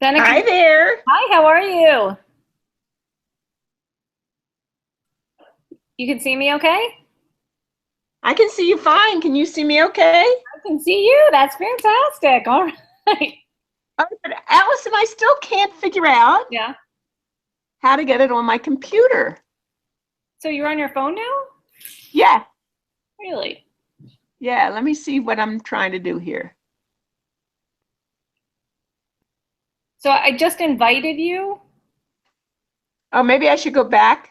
Bena, Hi there. hi, how are you? You can see me okay? I can see you fine. Can you see me okay? I can see you. That's fantastic. All right. Oh, but Allison, I still can't figure out Yeah. how to get it on my computer. So you're on your phone now? Yeah, Really? yeah. Let me see what I'm trying to do here. So I just invited you. Oh, maybe I should go back.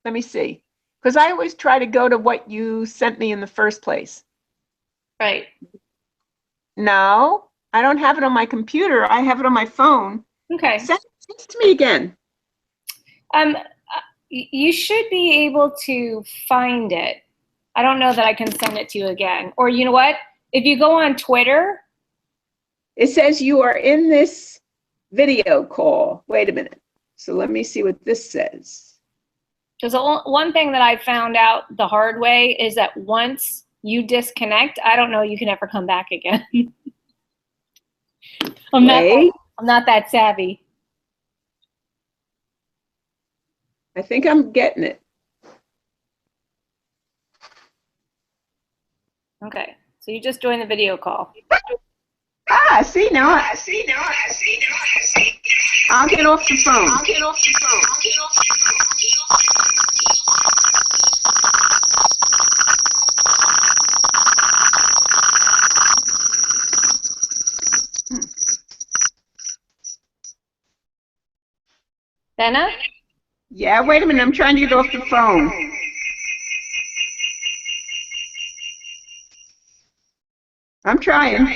Let me see. Because I always try to go to what you sent me in the first place. Right. No, I don't have it on my computer. I have it on my phone. Okay. Send it to me again. You should be able to find it. I don't know that I can send it to you again. Or you know what? If you go on Twitter, It says you are in this video call. Wait a minute. So let me see what this says. because one thing that I found out the hard way is that once you disconnect, I don't know you can ever come back again. I'm not Wait. I'm not that savvy. I think I'm getting it. Okay. So you just joined the video call. Ah, see now. I'll get off the phone. Bena? Yeah, wait a minute. I'm trying to get off the phone. I'm trying.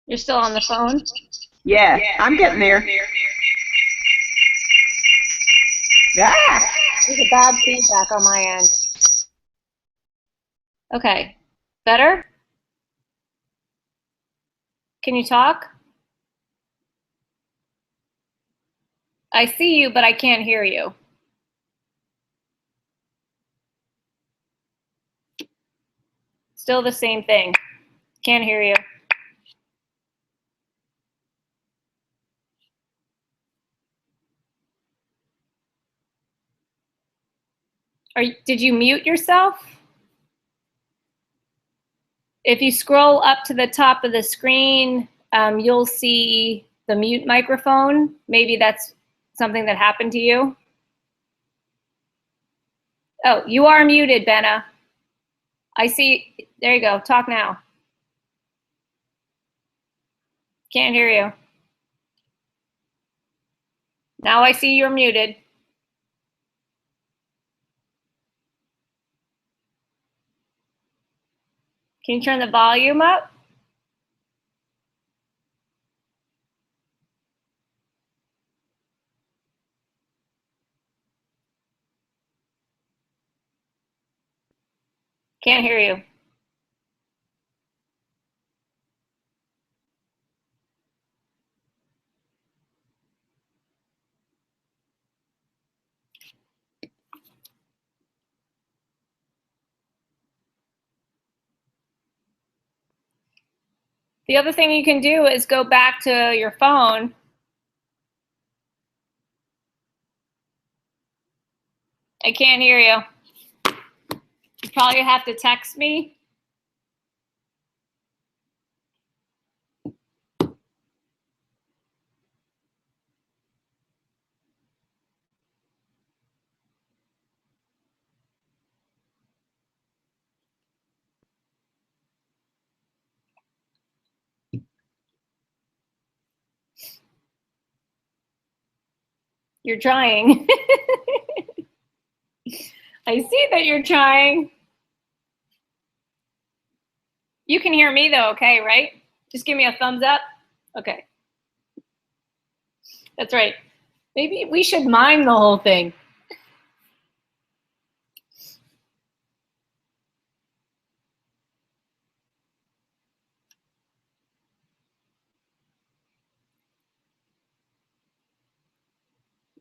You're still on the phone? Yeah, I'm getting there. Ah, There's a bad feedback on my end. Okay. Better? Can you talk? I see you, but I can't hear you. Still the same thing. Can't hear you. Did you mute yourself? If you scroll up to the top of the screen, you'll see the mute microphone. Maybe that's something that happened to you. Oh, you are muted, Bena. I see. There you go. Talk now. Can't hear you. Now I see you're muted. Can you turn the volume up? Can't hear you. The other thing you can do is go back to your phone. I can't hear you. You probably have to text me. You're trying. I see that you're trying. You can hear me though, okay, right? Just give me a thumbs up. Okay. That's right. Maybe we should mime the whole thing.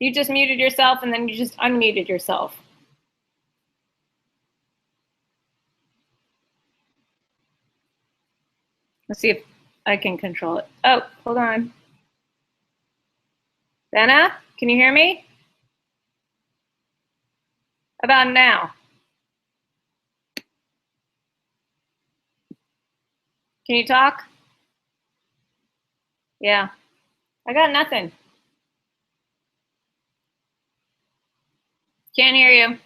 You just muted yourself and then you just unmuted yourself. Let's see if I can control it. Oh, hold on. Bena, can you hear me? About now? Can you talk? Yeah. I got nothing. Can't hear you.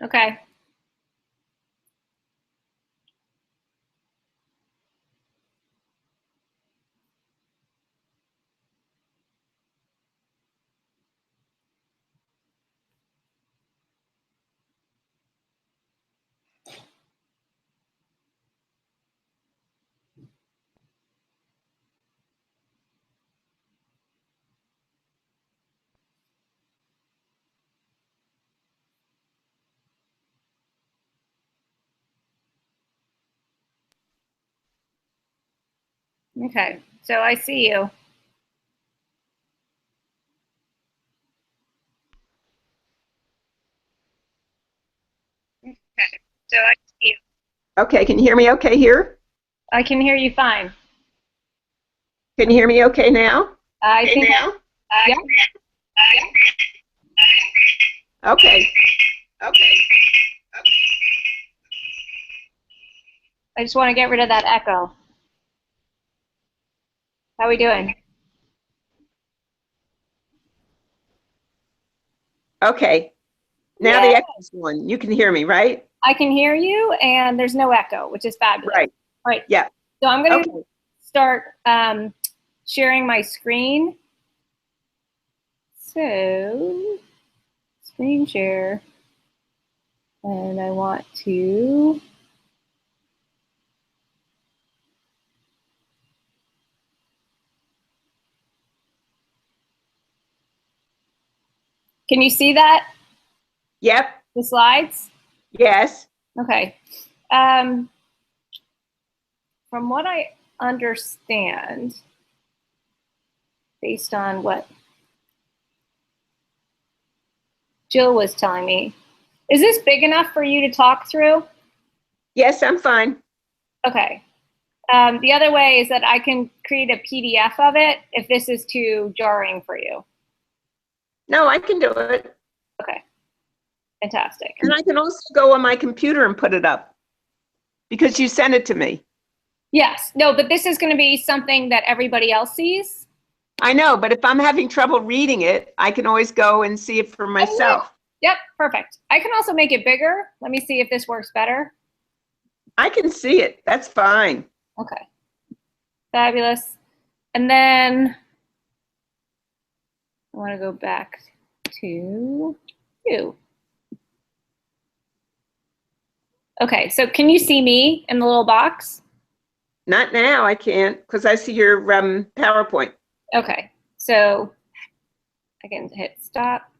Okay. Okay. So I see you. Okay. So I see you. Okay, can you hear me okay here? I can hear you fine. Can you hear me okay now? I think now? yeah. Okay. Okay. I just want to get rid of that echo. How are we doing? Okay. Now the echo's one. You can hear me, right? I can hear you, and there's no echo, which is fabulous. Right. All right. Yeah. So I'm going to start sharing my screen. So, screen share. And I want to Can you see that? Yep. The slides? Yes. Okay. From what I understand, based on what Jill was telling me, is this big enough for you to talk through? Yes, I'm fine. Okay. The other way is that I can create a PDF of it if this is too jarring for you. No, I can do it. Okay. Fantastic. And I can also go on my computer and put it up because you sent it to me. Yes. No, but this is going to be something that everybody else sees. I know, but if I'm having trouble reading it, I can always go and see it for myself. Yep, perfect. I can also make it bigger. Let me see if this works better. I can see it. That's fine. Okay. Fabulous. And then I want to go back to you. Okay, so can you see me in the little box? Not now, I can't, because I see your PowerPoint. Okay, so I can hit stop.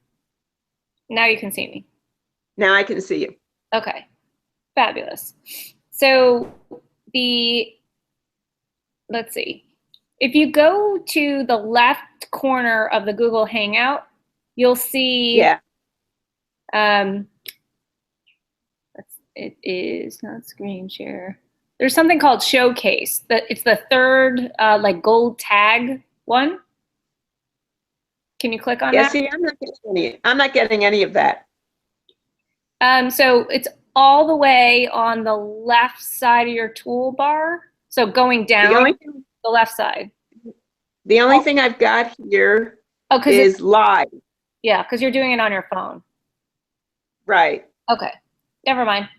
Now you can see me. Now I can see you. Okay, fabulous. So let's see. If you go to the left corner of the Google Hangout, you'll see, Yeah. It is not screen share. There's something called Showcase. It's the third like gold tag one. Can you click on that? See, I'm not getting any of that. So it's all the way on the left side of your toolbar. So going down the left side. The only thing I've got here is live. Yeah, because you're doing it on your phone. Right. Okay. Never mind.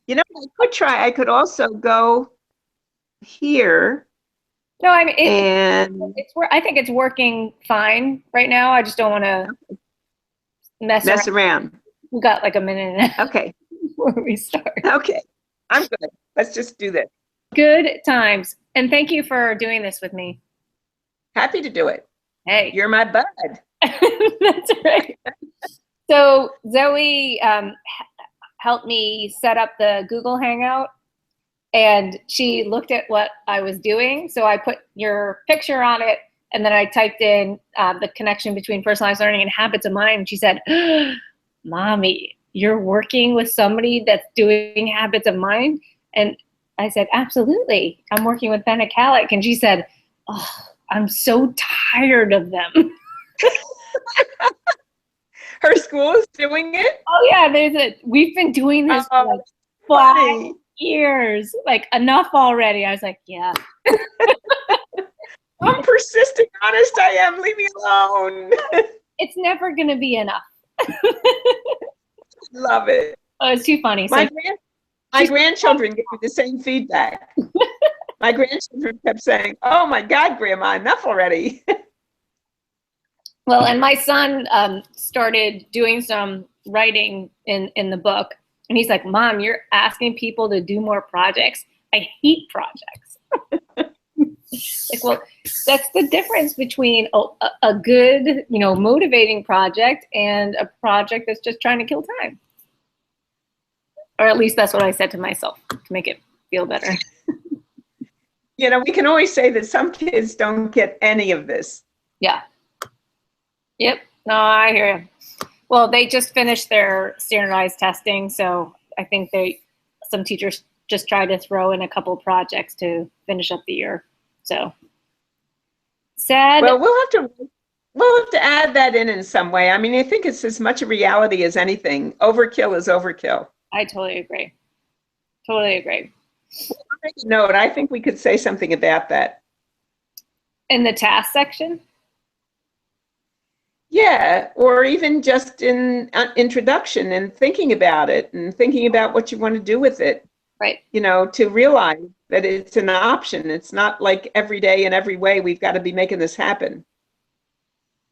You know, I could try. I could also go here. No, I mean, I think it's working fine right now. I just don't want to mess around. We got like a minute and a half Okay. before we start. Okay. I'm good. Let's just do this. Good times. And thank you for doing this with me. Happy to do it. Hey. You're my bud. That's right. So Zoe helped me set up the Google Hangout, and she looked at what I was doing. So I put your picture on it, and then I typed in the connection between personalized learning and habits of mind. And she said, Mommy, you're working with somebody that's doing habits of mind? And I said, absolutely. I'm working with Bena Kallick. And she said, oh, I'm so tired of them. Her school is doing it? Oh yeah, we've been doing this for like 5 years. Like, enough already. I was like, yeah. I'm persistent, honest I am. Leave me alone. It's never gonna be enough. Love it. Oh, it's too funny. My grandchildren gave me the same feedback. My grandchildren kept saying, oh my God, Grandma, enough already. Well, and my son started doing some writing in the book, and he's like, Mom, you're asking people to do more projects. I hate projects. Like, well, that's the difference between a good, motivating project and a project that's just trying to kill time. Or at least that's what I said to myself to make it feel better. We can always say that some kids don't get any of this. Yeah. Yep. No, I hear you. Well, they just finished their standardized testing, so I think some teachers just try to throw in a couple projects to finish up the year. So sad. Well, we'll have to add that in some way. I mean, I think it's as much a reality as anything. Overkill is overkill. I totally agree. Totally agree. I'll make a note. I think we could say something about that. In the task section? Yeah, or even just in introduction and thinking about it and thinking about what you want to do with it. Right. To realize that it's an option. It's not like every day in every way we've got to be making this happen.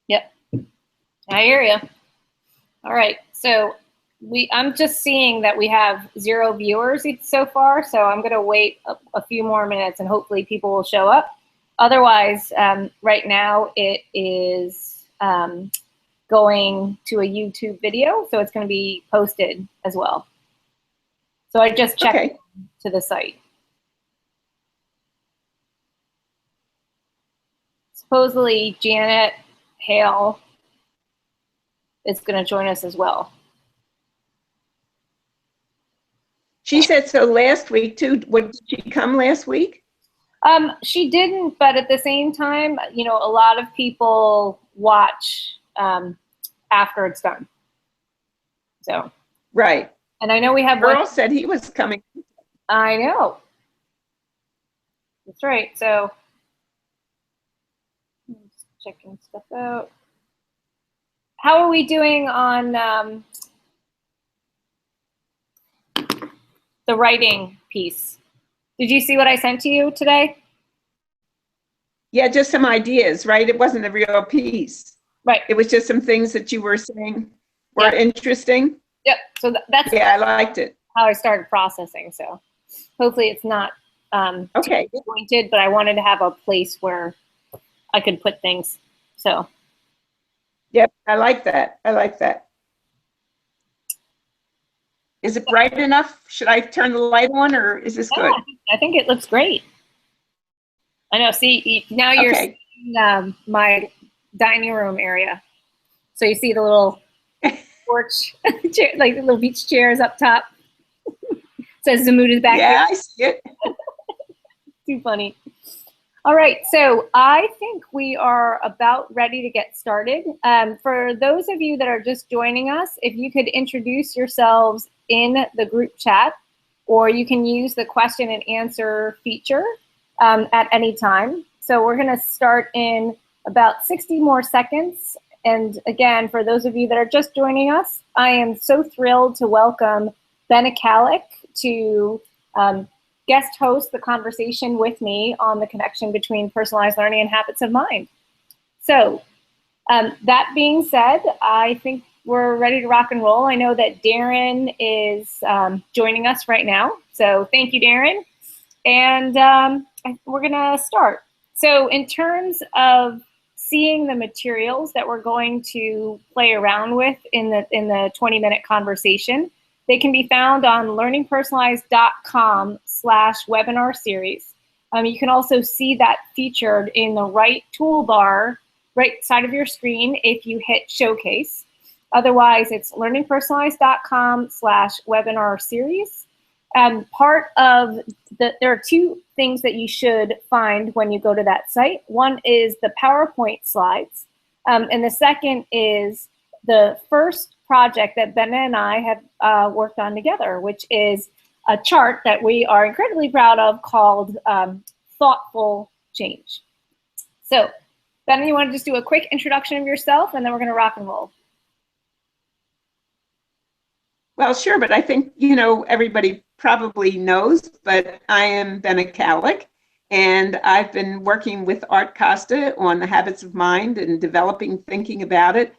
Yep. I hear you. All right. So I'm just seeing that we have 0 viewers so far, so I'm going to wait a few more minutes and hopefully people will show up. Otherwise, right now it is going to a YouTube video, so it's going to be posted as well. So I just checked to the site. Supposedly Janet Hale is going to join us as well. She said so last week too. Did she come last week? She didn't, but at the same time, a lot of people watch after it's done. So. Right. And I know we have Earl said he was coming. I know. That's right. So just checking stuff out. How are we doing on the writing piece? Did you see what I sent to you today? Yeah, just some ideas, right? It wasn't a real piece. Right. It was just some things that you were saying were interesting. Yep. So that's I liked it. How I started processing. So hopefully it's not too pointed, but I wanted to have a place where I could put things. So. Yep, I like that. I like that. Is it bright enough? Should I turn the light on, or is this good? I think it looks great. I know. See, now you're seeing my dining room area. So you see the little porch, like the little beach chairs up top. Says Zamut is back here. Yeah, I see it. Too funny. All right, so I think we are about ready to get started. For those of you that are just joining us, if you could introduce yourselves in the group chat, or you can use the question and answer feature at any time. So we're gonna start in about 60 more seconds. And again, for those of you that are just joining us, I am so thrilled to welcome Bena Kallick to guest host the conversation with me on the connection between personalized learning and habits of mind. So that being said, I think we're ready to rock and roll. I know that Darren is joining us right now. So thank you, Darren. And we're going to start. So in terms of seeing the materials that we're going to play around with in the 20-minute conversation, they can be found on learningpersonalized.com/webinar series. You can also see that featured in the right toolbar, right side of your screen if you hit Showcase. Otherwise, it's learningpersonalized.com/webinar series. There are two things that you should find when you go to that site. One is the PowerPoint slides, and the second is the first project that Bena and I have worked on together, which is a chart that we are incredibly proud of called Thoughtful Change. So, Bena, you want to just do a quick introduction of yourself, and then we're going to rock and roll. Well, sure, but I think, everybody probably knows, but I am Bena Kallick, and I've been working with Art Costa on the habits of mind and developing thinking about it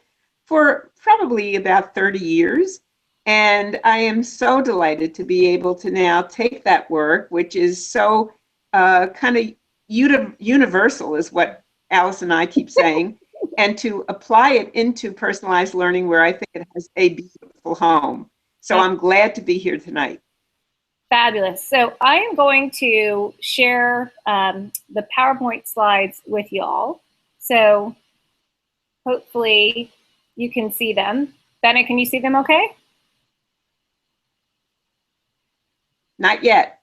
for probably about 30 years. And I am so delighted to be able to now take that work, which is so kind of universal, is what Alice and I keep saying, and to apply it into personalized learning where I think it has a beautiful home. So I'm glad to be here tonight. Fabulous. So I am going to share the PowerPoint slides with y'all. So hopefully you can see them. Bena, can you see them okay? Not yet.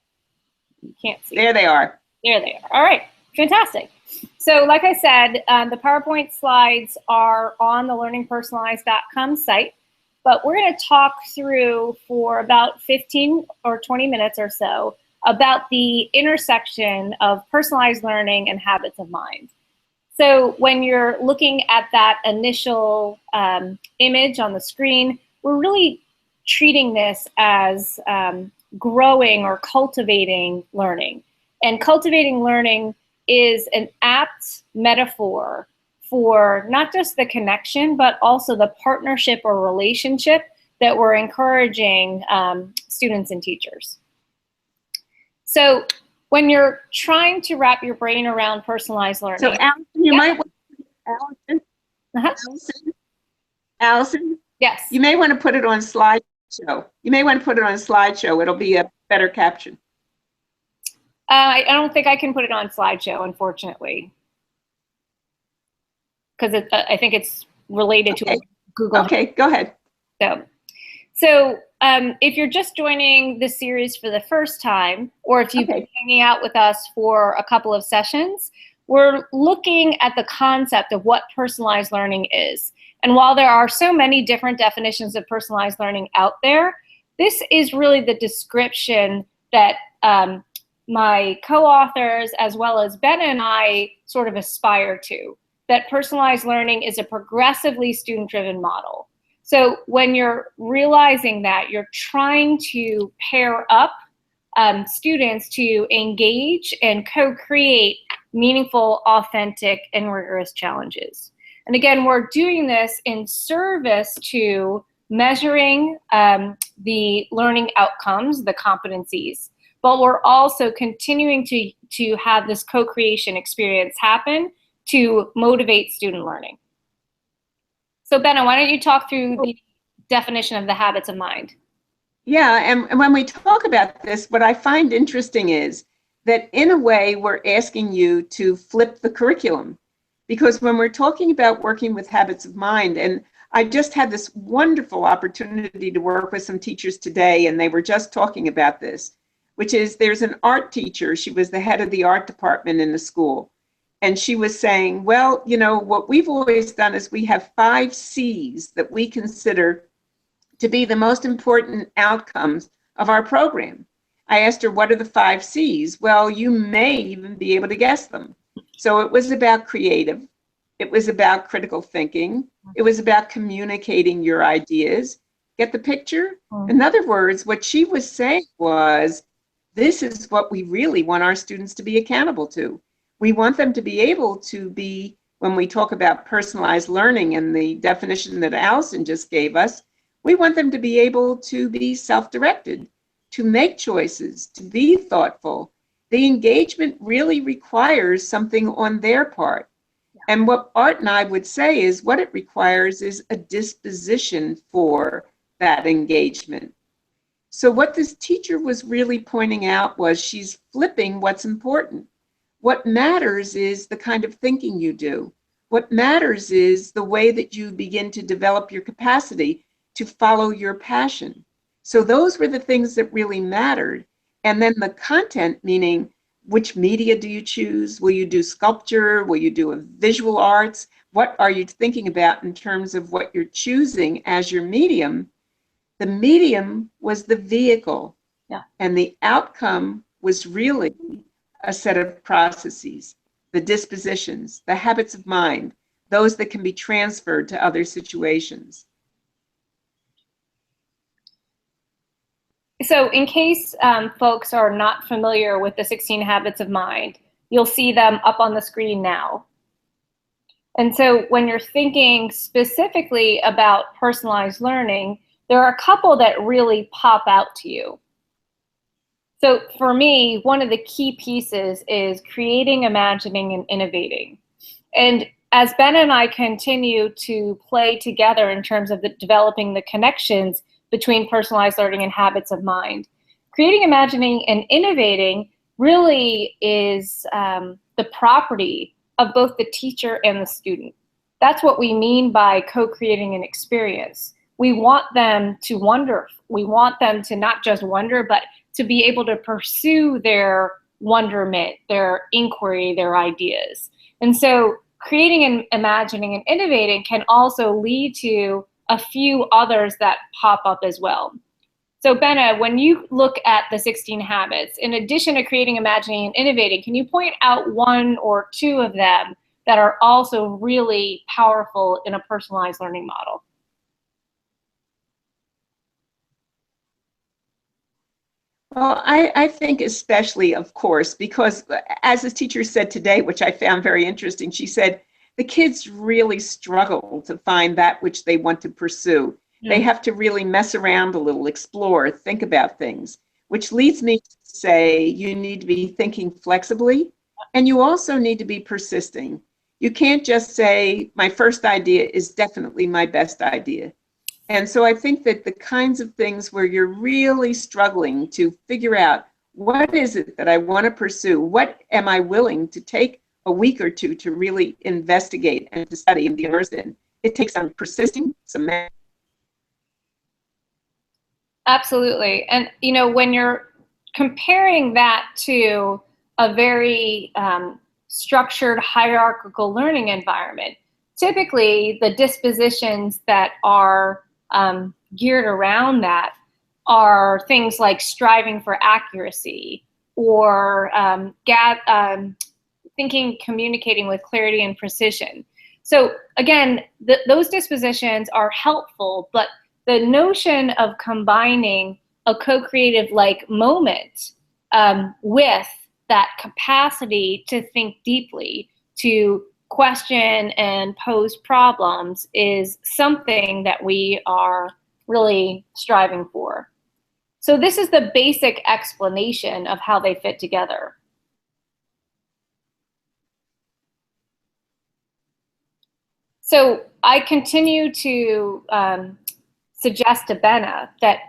You can't see. There they are. There they are. All right. Fantastic. So like I said, the PowerPoint slides are on the learningpersonalized.com site. But we're going to talk through for about 15 or 20 minutes or so about the intersection of personalized learning and habits of mind. So when you're looking at that initial image on the screen, we're really treating this as growing or cultivating learning. And cultivating learning is an apt metaphor for not just the connection, but also the partnership or relationship that we're encouraging students and teachers. So when you're trying to wrap your brain around personalized learning. So Allison, you might want to, Allison? Yes. You may want to put it on slideshow. It'll be a better caption. I don't think I can put it on slideshow, unfortunately. Because I think it's related to Google. Okay, go ahead. So if you're just joining this series for the first time, or if you've been hanging out with us for a couple of sessions, we're looking at the concept of what personalized learning is. And while there are so many different definitions of personalized learning out there, this is really the description that my co-authors, as well as Bena and I, sort of aspire to. That personalized learning is a progressively student-driven model. So when you're realizing that, you're trying to pair up students to engage and co-create meaningful, authentic, and rigorous challenges. And again, we're doing this in service to measuring the learning outcomes, the competencies, but we're also continuing to have this co-creation experience happen to motivate student learning. So Bena, why don't you talk through the definition of the habits of mind? Yeah, and when we talk about this, what I find interesting is that in a way we're asking you to flip the curriculum, because when we're talking about working with habits of mind, and I just had this wonderful opportunity to work with some teachers today, and they were just talking about this, which is there's an art teacher. She was the head of the art department in the school. And she was saying, well, what we've always done is we have 5 C's that we consider to be the most important outcomes of our program. I asked her, what are the 5 C's? Well, you may even be able to guess them. So it was about creative. It was about critical thinking. It was about communicating your ideas. Get the picture? In other words, what she was saying was, this is what we really want our students to be accountable to. We want them to be able to be when we talk about personalized learning and the definition that Allison just gave us, we want them to be able to be self-directed, to make choices, to be thoughtful. The engagement really requires something on their part. And what Art and I would say is what it requires is a disposition for that engagement. So what this teacher was really pointing out was she's flipping what's important. What matters is the kind of thinking you do. What matters is the way that you begin to develop your capacity to follow your passion. So those were the things that really mattered. And then the content, meaning which media do you choose? Will you do sculpture? Will you do a visual arts? What are you thinking about in terms of what you're choosing as your medium? The medium was the vehicle. Yeah. And the outcome was really a set of processes, the dispositions, the habits of mind, those that can be transferred to other situations. So in case folks are not familiar with the 16 Habits of Mind, you'll see them up on the screen now. And so when you're thinking specifically about personalized learning, there are a couple that really pop out to you. So for me, one of the key pieces is creating, imagining, and innovating. And as Ben and I continue to play together in terms of developing the connections between personalized learning and habits of mind, creating, imagining, and innovating really is the property of both the teacher and the student. That's what we mean by co-creating an experience. We want them to wonder. We want them to not just wonder, but to be able to pursue their wonderment, their inquiry, their ideas. And so creating and imagining and innovating can also lead to a few others that pop up as well. So Bena, when you look at the 16 habits, in addition to creating, imagining, and innovating, can you point out one or two of them that are also really powerful in a personalized learning model? Well, I think especially, of course, because as the teacher said today, which I found very interesting, she said, the kids really struggle to find that which they want to pursue. They have to really mess around a little, explore, think about things, which leads me to say you need to be thinking flexibly, and you also need to be persisting. You can't just say, my first idea is definitely my best idea. And so I think that the kinds of things where you're really struggling to figure out what is it that I want to pursue, what am I willing to take a week or two to really investigate and to study and be immersed in, it takes some persisting, some. Absolutely. And, you know, when you're comparing that to a very structured hierarchical learning environment, typically the dispositions that are geared around that are things like striving for accuracy or thinking, communicating with clarity and precision. So again, those dispositions are helpful, but the notion of combining a co-creative like moment with that capacity to think deeply, to question and pose problems is something that we are really striving for. So this is the basic explanation of how they fit together. So I continue to suggest to Bena that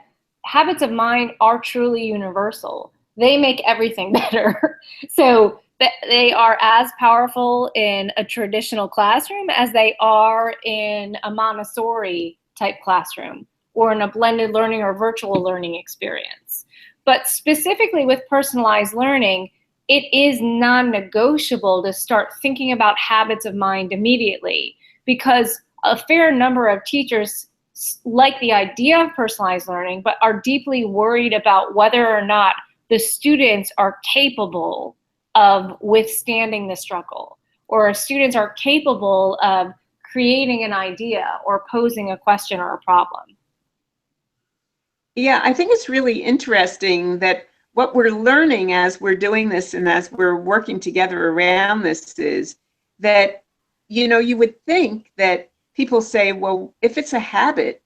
habits of mind are truly universal. They make everything better. So they are as powerful in a traditional classroom as they are in a Montessori type classroom or in a blended learning or virtual learning experience. But specifically with personalized learning, it is non-negotiable to start thinking about habits of mind immediately, because a fair number of teachers like the idea of personalized learning, but are deeply worried about whether or not the students are capable of withstanding the struggle, or students are capable of creating an idea or posing a question or a problem. Yeah, I think it's really interesting that what we're learning as we're doing this and as we're working together around this is that you would think that people say, well, if it's a habit,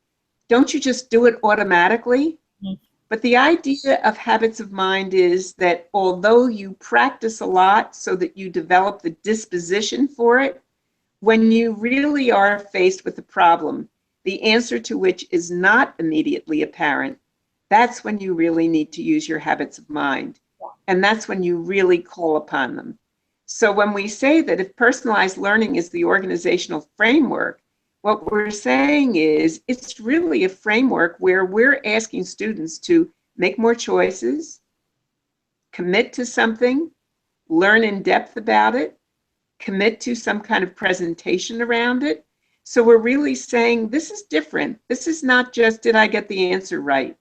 don't you just do it automatically? Mhm. But the idea of habits of mind is that although you practice a lot so that you develop the disposition for it, when you really are faced with a problem, the answer to which is not immediately apparent, that's when you really need to use your habits of mind. And that's when you really call upon them. So when we say that if personalized learning is the organizational framework, what we're saying is it's really a framework where we're asking students to make more choices, commit to something, learn in depth about it, commit to some kind of presentation around it. So we're really saying this is different. This is not just, did I get the answer right?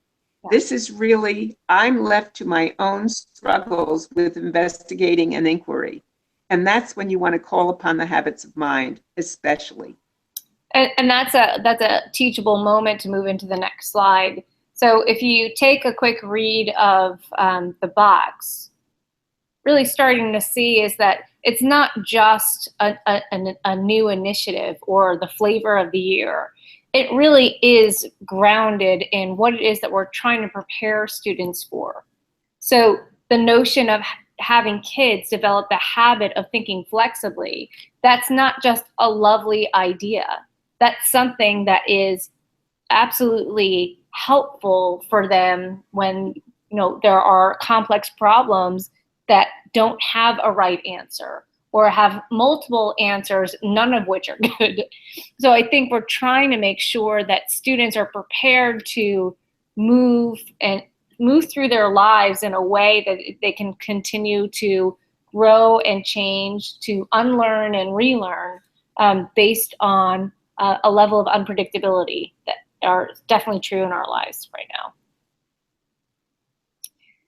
This is really, I'm left to my own struggles with investigating and inquiry. And that's when you want to call upon the habits of mind, especially. And that's a teachable moment to move into the next slide. So if you take a quick read of the box, really starting to see is that it's not just a new initiative or the flavor of the year. It really is grounded in what it is that we're trying to prepare students for. So the notion of having kids develop the habit of thinking flexibly, that's not just a lovely idea. That's something that is absolutely helpful for them when there are complex problems that don't have a right answer or have multiple answers, none of which are good. So I think we're trying to make sure that students are prepared to move through their lives in a way that they can continue to grow and change, to unlearn and relearn based on a level of unpredictability that are definitely true in our lives right now.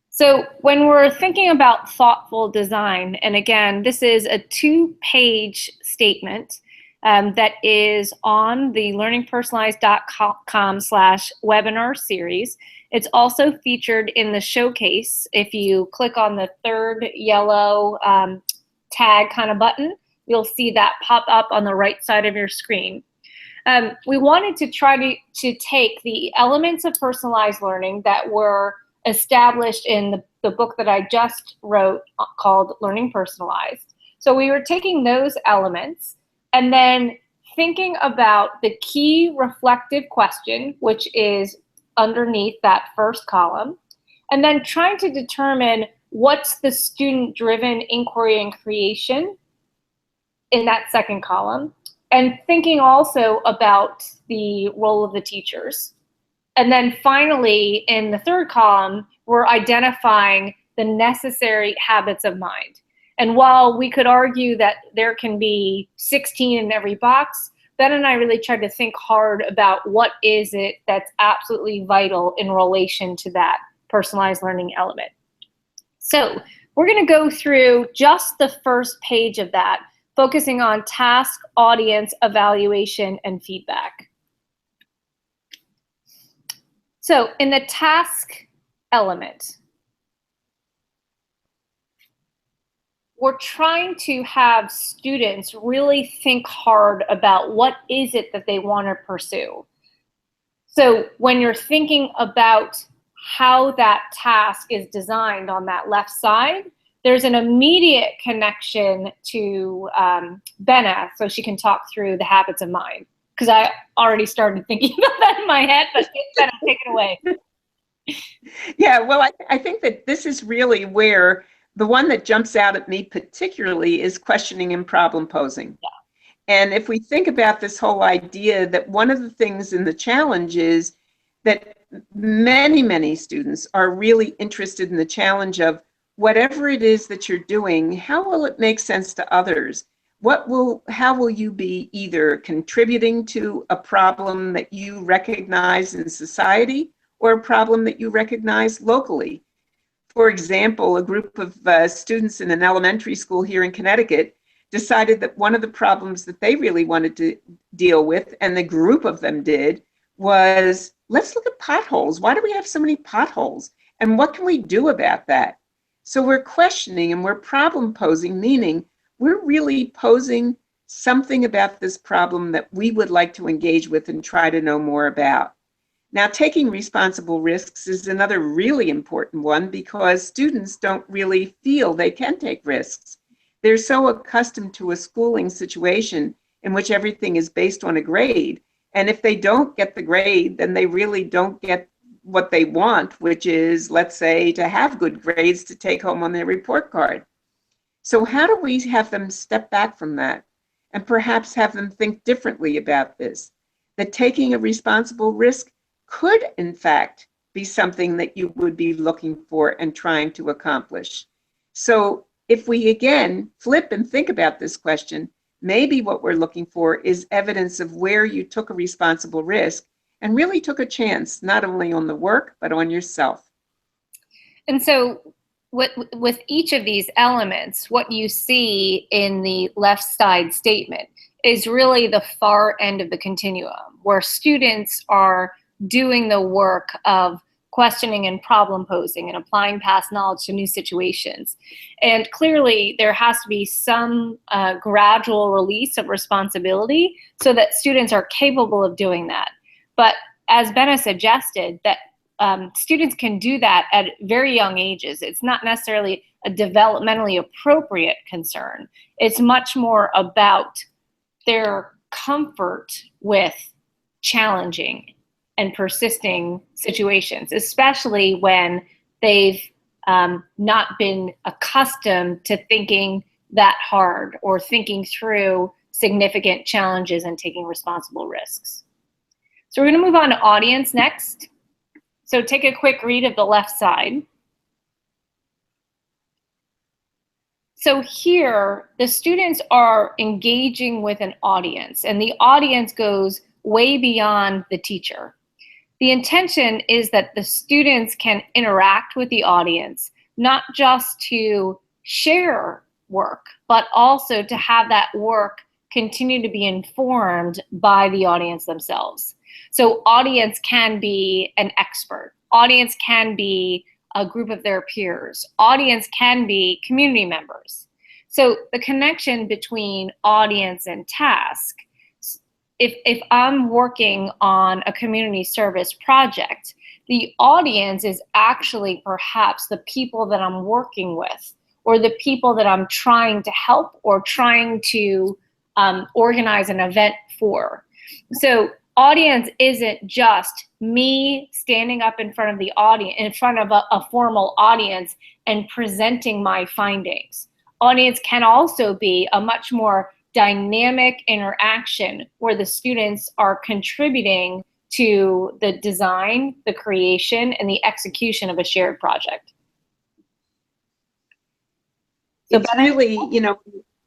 So when we're thinking about thoughtful design, and again, this is a 2-page statement that is on the learningpersonalized.com/webinar series. It's also featured in the showcase. If you click on the third yellow tag kind of button, you'll see that pop up on the right side of your screen. We wanted to try to take the elements of personalized learning that were established in the book that I just wrote called Learning Personalized. So we were taking those elements and then thinking about the key reflective question, which is underneath that first column, and then trying to determine what's the student-driven inquiry and creation in that second column, and thinking also about the role of the teachers. And then finally, in the third column, we're identifying the necessary habits of mind. And while we could argue that there can be 16 in every box, Ben and I really tried to think hard about what is it that's absolutely vital in relation to that personalized learning element. So we're going to go through just the first page of that, focusing on task, audience, evaluation, and feedback. So in the task element, we're trying to have students really think hard about what is it that they want to pursue. So when you're thinking about how that task is designed on that left side, there's an immediate connection to Bena, so she can talk through the habits of mind. Because I already started thinking about that in my head, but Bena, take it away. Yeah, well, I think that this is really where the one that jumps out at me particularly is questioning and problem posing. Yeah. And if we think about this whole idea that one of the things in the challenge is that many students are really interested in the challenge of whatever it is that you're doing, how will it make sense to others? How will you be either contributing to a problem that you recognize in society or a problem that you recognize locally? For example, a group of students in an elementary school here in Connecticut decided that one of the problems that they really wanted to deal with, and the group of them did, was let's look at potholes. Why do we have so many potholes? And what can we do about that? So we're questioning and we're problem posing, meaning we're really posing something about this problem that we would like to engage with and try to know more about. Now, taking responsible risks is another really important one because students don't really feel they can take risks. They're so accustomed to a schooling situation in which everything is based on a grade. And if they don't get the grade, then they really don't get what they want, which is, let's say, to have good grades to take home on their report card. So how do we have them step back from that and perhaps have them think differently about this? That taking a responsible risk could, in fact, be something that you would be looking for and trying to accomplish. So if we, again, flip and think about this question, maybe what we're looking for is evidence of where you took a responsible risk and really took a chance, not only on the work, but on yourself. And so with each of these elements, what you see in the left side statement is really the far end of the continuum, where students are doing the work of questioning and problem posing and applying past knowledge to new situations. And clearly there has to be some gradual release of responsibility so that students are capable of doing that. But as Bena suggested, that students can do that at very young ages. It's not necessarily a developmentally appropriate concern. It's much more about their comfort with challenging and persisting situations, especially when they've not been accustomed to thinking that hard or thinking through significant challenges and taking responsible risks. So we're going to move on to audience next. So take a quick read of the left side. So here, the students are engaging with an audience, and the audience goes way beyond the teacher. The intention is that the students can interact with the audience, not just to share work, but also to have that work continue to be informed by the audience themselves. So audience can be an expert. Audience can be a group of their peers. Audience can be community members. So the connection between audience and task, if I'm working on a community service project, the audience is actually perhaps the people that I'm working with or the people that I'm trying to help or trying to organize an event for. So audience isn't just me standing up in front of the audience, in front of a formal audience and presenting my findings. Audience can also be a much more dynamic interaction where the students are contributing to the design, the creation, and the execution of a shared project. So it's really,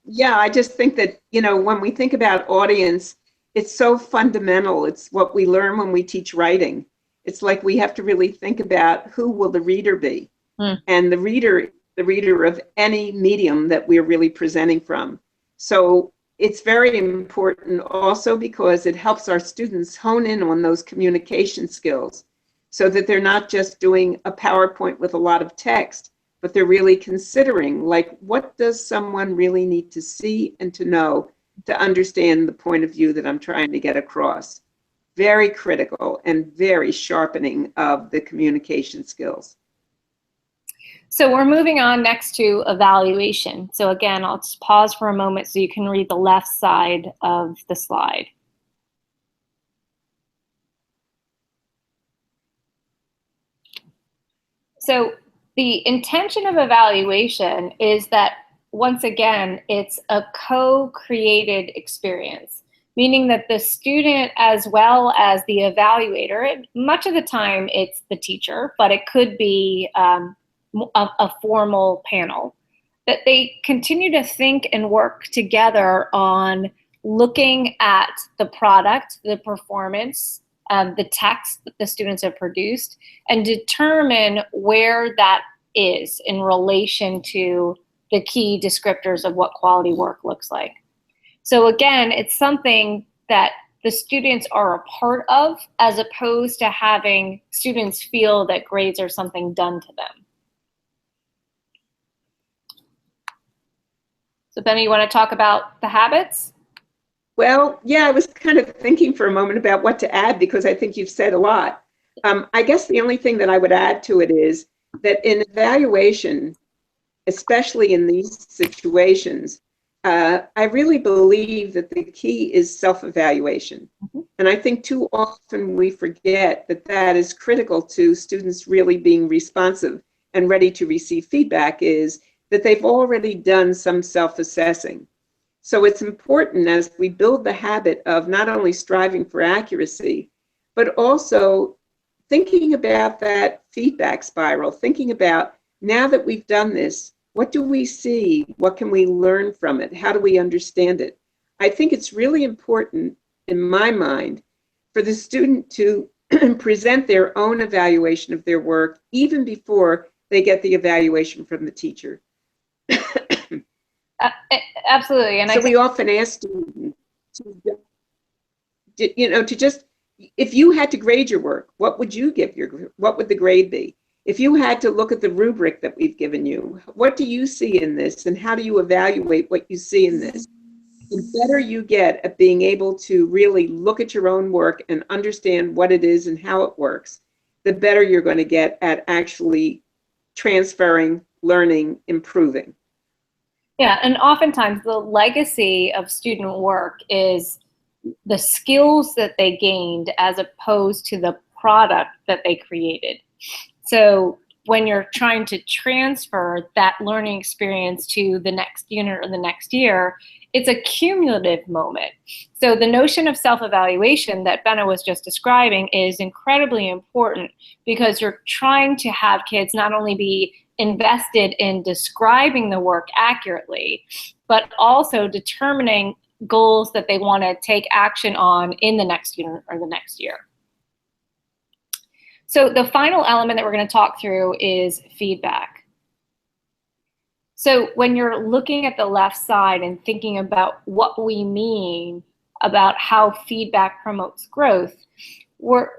yeah, I just think that, when we think about audience, it's so fundamental. It's what we learn when we teach writing. It's like we have to really think about who will the reader be, and the reader of any medium that we're really presenting from. So it's very important also because it helps our students hone in on those communication skills so that they're not just doing a PowerPoint with a lot of text, but they're really considering, like, what does someone really need to see and to know to understand the point of view that I'm trying to get across. Very critical and very sharpening of the communication skills. So we're moving on next to evaluation. So again, I'll just pause for a moment so you can read the left side of the slide. So the intention of evaluation is that, once again, it's a co-created experience, meaning that the student as well as the evaluator, much of the time it's the teacher, but it could be a formal panel, that they continue to think and work together on looking at the product, the performance, the text that the students have produced, and determine where that is in relation to the key descriptors of what quality work looks like. So again, it's something that the students are a part of, as opposed to having students feel that grades are something done to them. So Bena, you want to talk about the habits? Well, yeah, I was kind of thinking for a moment about what to add because I think you've said a lot. I guess the only thing that I would add to it is that in evaluation, especially in these situations, I really believe that the key is self-evaluation. Mhm. And I think too often we forget that that is critical to students really being responsive and ready to receive feedback, is that they've already done some self-assessing. So it's important as we build the habit of not only striving for accuracy, but also thinking about that feedback spiral, thinking about now that we've done this, what do we see? What can we learn from it? How do we understand it? I think it's really important, in my mind, for the student to present their own evaluation of their work even before they get the evaluation from the teacher. Uh, Absolutely, and I So think we often ask students to just, if you had to grade your work, what would the grade be? If you had to look at the rubric that we've given you, what do you see in this and how do you evaluate what you see in this? The better you get at being able to really look at your own work and understand what it is and how it works, the better you're going to get at actually transferring, learning, improving. yeah, and oftentimes the legacy of student work is the skills that they gained as opposed to the product that they created. So when you're trying to transfer that learning experience to the next unit or the next year, it's a cumulative moment. So the notion of self-evaluation that Bena was just describing is incredibly important because you're trying to have kids not only be invested in describing the work accurately, but also determining goals that they want to take action on in the next unit or the next year. So the final element that we're going to talk through is feedback. So when you're looking at the left side and thinking about what we mean about how feedback promotes growth, we're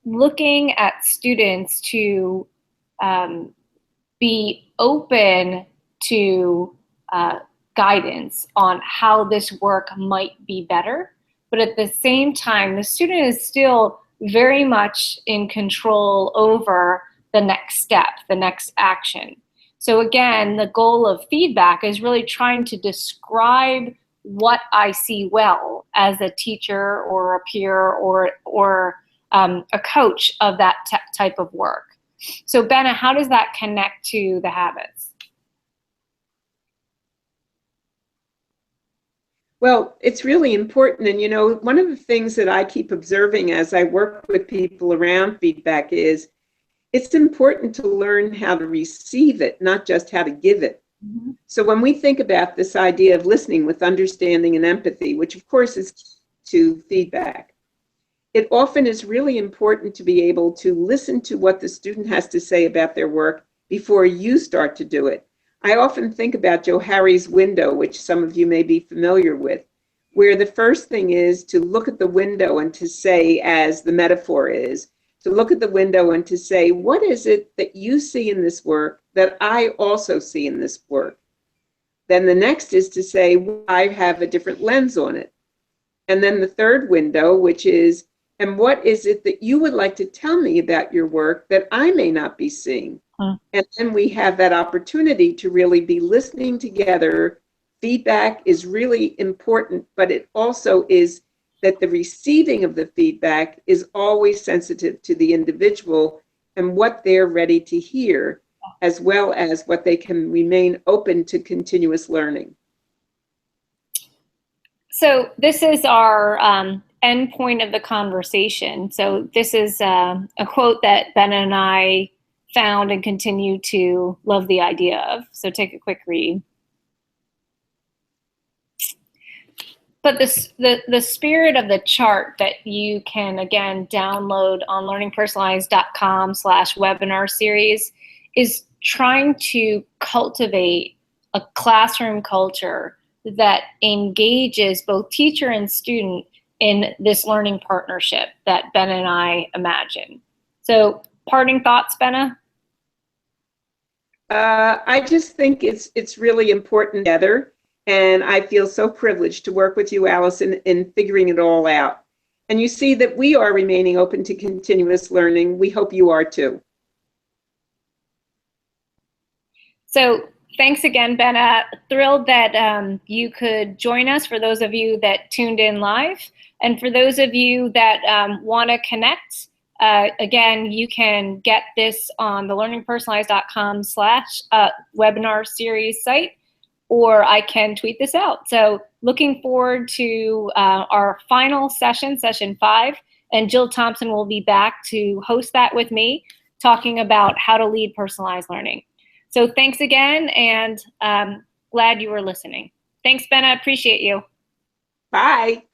looking at students to be open to guidance on how this work might be better. But at the same time, the student is still very much in control over the next step, the next action. So again, the goal of feedback is really trying to describe what I see well as a teacher or a peer or a coach of that type of work. So Bena, how does that connect to the habits? Well, it's really important. And, one of the things that I keep observing as I work with people around feedback is it's important to learn how to receive it, not just how to give it. Mm-hmm. So when we think about this idea of listening with understanding and empathy, which of course is to feedback, it often is really important to be able to listen to what the student has to say about their work before you start to do it. I often think about Joe Harry's window, which some of you may be familiar with, where the first thing is to look at the window and to say, as the metaphor is, to look at the window and to say, what is it that you see in this work that I also see in this work? Then the next is to say, well, I have a different lens on it. And then the third window, which is, and what is it that you would like to tell me about your work that I may not be seeing? And then we have that opportunity to really be listening together. Feedback is really important, but it also is that the receiving of the feedback is always sensitive to the individual and what they're ready to hear, as well as what they can remain open to continuous learning. So this is our end point of the conversation. So this is a quote that Bena and I found and continue to love the idea of. So take a quick read. But the spirit of the chart that you can, again, download on learningpersonalized.com/webinar series is trying to cultivate a classroom culture that engages both teacher and student in this learning partnership that Bena and I imagine. So parting thoughts, Bena? I just think it's really important together. And I feel so privileged to work with you, Allison, in figuring it all out. And you see that we are remaining open to continuous learning. We hope you are too. So thanks again, Bena. Thrilled that you could join us, for those of you that tuned in live. And for those of you that want to connect, again, you can get this on the learningpersonalized.com/webinar series site, or I can tweet this out. So looking forward to our final session, session 5, and Jill Thompson will be back to host that with me, talking about how to lead personalized learning. So thanks again, and glad you were listening. Thanks, Bena. Appreciate you. Bye.